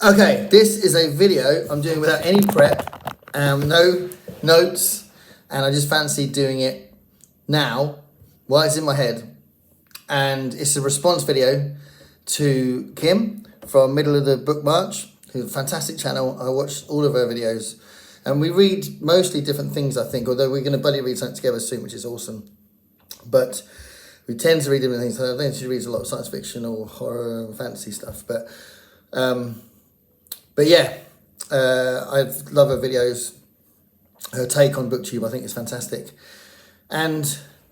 Okay, this is a video I'm doing without any prep, no notes, and I just fancy doing it now while it's in my head. And it's a response video to Kim from Middle of the Book March, who's a fantastic channel. I watch all of her videos, and we read mostly different things, I think, although we're going to buddy read something together soon, which is awesome. But we tend to read different things. I think she reads a lot of science fiction or horror and fantasy stuff, but yeah, I love her videos. Her take on BookTube, I think, is fantastic, and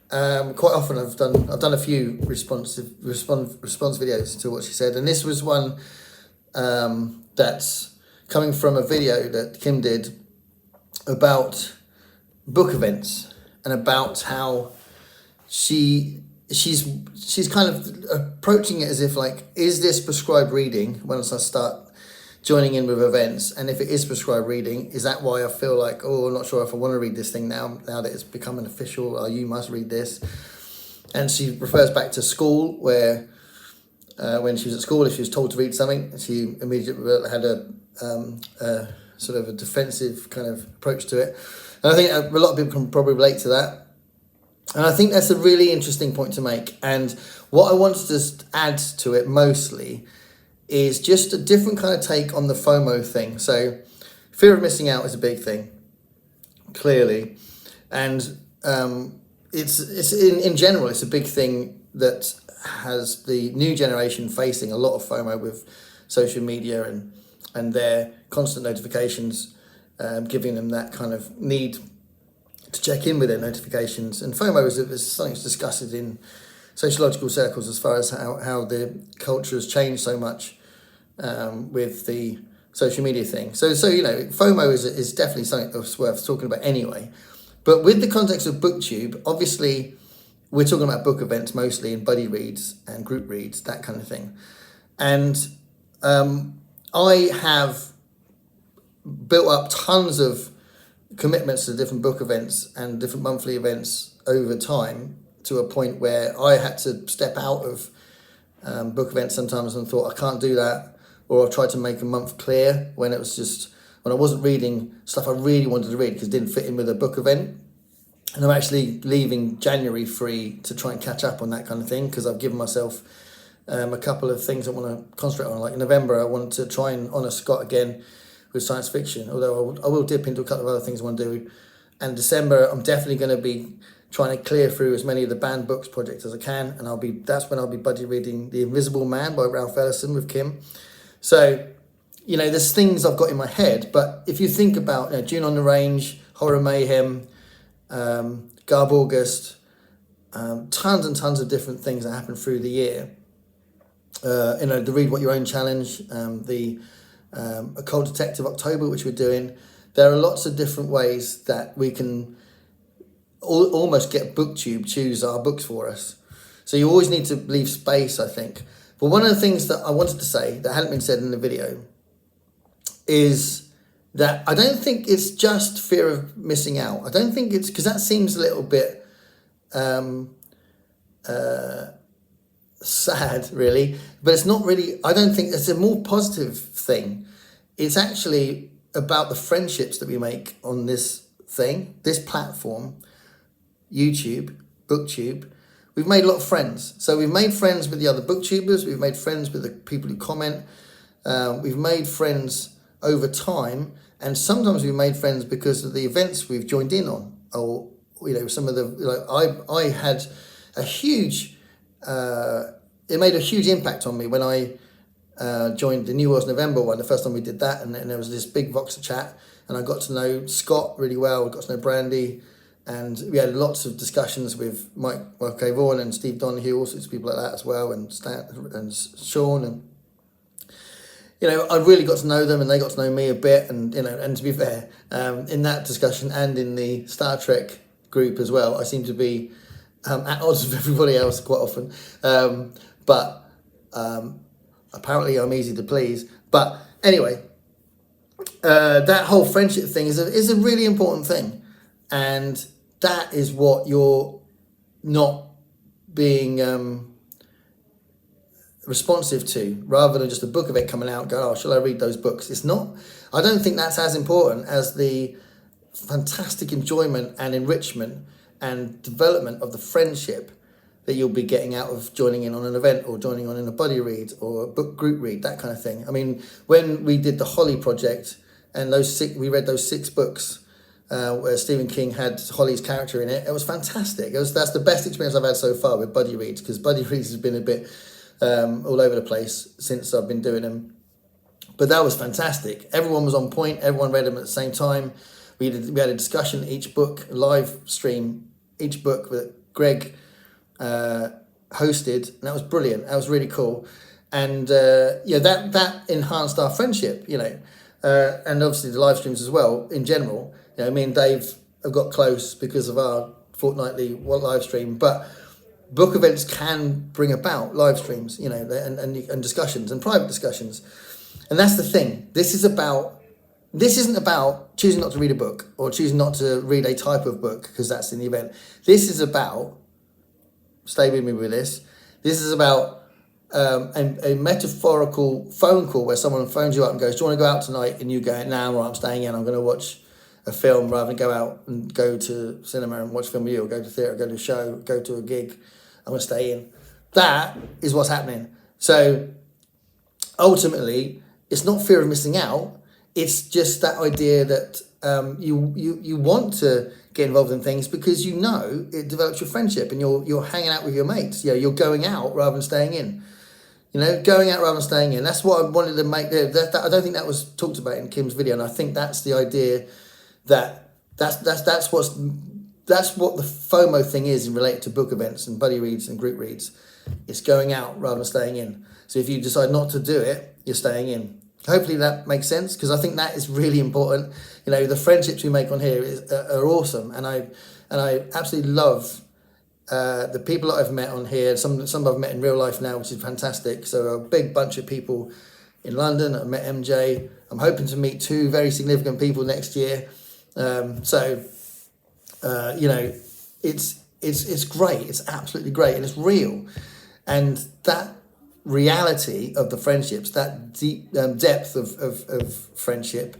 quite often I've done a few response videos to what she said, and this was one that's coming from a video that Kim did about book events and about how she's kind of approaching it as if, like, is this prescribed reading once I start joining in with events? And if it is prescribed reading, is that why I feel like, oh, I'm not sure if I want to read this thing now that it's become an official, oh, you must read this. And she refers back to school, where when she was at school, if she was told to read something, she immediately had a sort of a defensive kind of approach to it. And I think a lot of people can probably relate to that. And I think that's a really interesting point to make. And what I wanted to add to it mostly is just a different kind of take on the FOMO thing. So fear of missing out is a big thing, clearly. And it's in general, it's a big thing that has the new generation facing a lot of FOMO with social media and their constant notifications, giving them that kind of need to check in with their notifications. And FOMO is something that's discussed in sociological circles as far as how the culture has changed so much with the social media thing. So you know, FOMO is definitely something that's worth talking about anyway. But with the context of BookTube, obviously we're talking about book events mostly, and buddy reads and group reads, that kind of thing. And I have built up tons of commitments to different book events and different monthly events over time, to a point where I had to step out of book events sometimes and thought, I can't do that. Or I've tried to make a month clear when it was just, when I wasn't reading stuff I really wanted to read because it didn't fit in with a book event. And I'm actually leaving January free to try and catch up on that kind of thing, because I've given myself a couple of things I want to concentrate on. Like in November, I want to try and honour Scott again with science fiction, although I will dip into a couple of other things I want to do. And December, I'm definitely going to be trying to clear through as many of the banned books projects as I can, and that's when I'll be buddy reading The Invisible Man by Ralph Ellison with Kim. So, you know, there's things I've got in my head, but if you think about, you know, June on the Range, Horror Mayhem, Garb August, tons and tons of different things that happen through the year. You know, the Read What Your Own Challenge, the Occult Detective October, which we're doing. There are lots of different ways that we can almost get BookTube choose our books for us. So you always need to leave space, I think. But one of the things that I wanted to say that hadn't been said in the video is that I don't think it's just fear of missing out. I don't think it's, because that seems a little bit sad, really. But it's not really, I don't think it's a more positive thing. It's actually about the friendships that we make on this thing, this platform, YouTube, BookTube. We've made a lot of friends. So we've made friends with the other booktubers. We've made friends with the people who comment. We've made friends over time. And sometimes we've made friends because of the events we've joined in on. Or, you know, some of the, like, I had a huge, it made a huge impact on me when I joined the New World's November one, the first time we did that. And there was this big Voxer chat. And I got to know Scott really well. I got to know Brandy. And we had lots of discussions with Mike K. Vaughan and Steve Donahue, all sorts of people like that as well, and Stan and Sean. And, you know, I really got to know them, and they got to know me a bit. And, you know, and to be fair, in that discussion and in the Star Trek group as well, I seem to be at odds with everybody else quite often. But apparently I'm easy to please. But anyway, that whole friendship thing is a really important thing. And that is what you're not being responsive to, rather than just a book event coming out, go, oh, shall I read those books? It's not, I don't think that's as important as the fantastic enjoyment and enrichment and development of the friendship that you'll be getting out of joining in on an event or joining on in a buddy read or a book group read, that kind of thing. I mean, when we did the Holly project and we read those 6 books where Stephen King had Holly's character in it, it was fantastic. That's the best experience I've had so far with buddy reads, because buddy reads has been a bit all over the place since I've been doing them. But that was fantastic. Everyone was on point. Everyone read them at the same time. We had a discussion each book, live stream each book that Greg hosted, and that was brilliant. That was really cool, and that enhanced our friendship, and obviously the live streams as well. In general, me and Dave have got close because of our fortnightly live stream, but book events can bring about live streams, and discussions and private discussions, and that's the thing. This isn't about choosing not to read a book or choosing not to read a type of book because that's in the event. This is about, stay with me with this, this is about a metaphorical phone call where someone phones you up and goes, do you want to go out tonight? And you go, nah, I'm staying in, I'm going to watch a film rather than go out and go to cinema and watch a film with you, or go to theatre, go to a show, go to a gig. I'm going to stay in. That is what's happening. So ultimately, it's not fear of missing out. It's just that idea that you want to get involved in things because it develops your friendship, and you're hanging out with your mates. You're going out rather than staying in. Going out rather than staying in. That's what I wanted to make there. I don't think that was talked about in Kim's video, and I think that's the idea that's what the FOMO thing is in related to book events and buddy reads and group reads. It's going out rather than staying in. So if you decide not to do it, you're staying in. Hopefully that makes sense, because I think that is really important. The friendships we make on here are awesome, and I absolutely love the people that I've met on here. Some I've met in real life now, which is fantastic. So a big bunch of people in London. I've met MJ. I'm hoping to meet 2 very significant people next year. It's great. It's absolutely great, and it's real, and that reality of the friendships, that deep depth of friendship,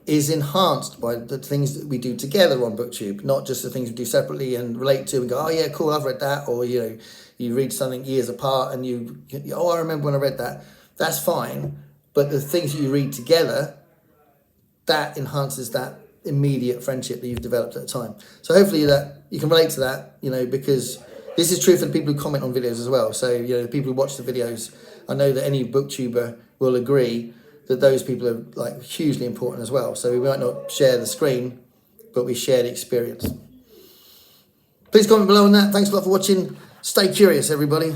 is enhanced by the things that we do together on BookTube, not just the things we do separately and relate to and go, oh yeah, cool, I've read that, or you read something years apart and I remember when I read that. That's fine, but the things that you read together, that enhances that immediate friendship that you've developed at the time. So hopefully that you can relate to that, because this is true for the people who comment on videos as well. So, the people who watch the videos, I know that any booktuber will agree that those people are hugely important as well. So we might not share the screen, but we share the experience. Please comment below on that. Thanks a lot for watching. Stay curious, everybody.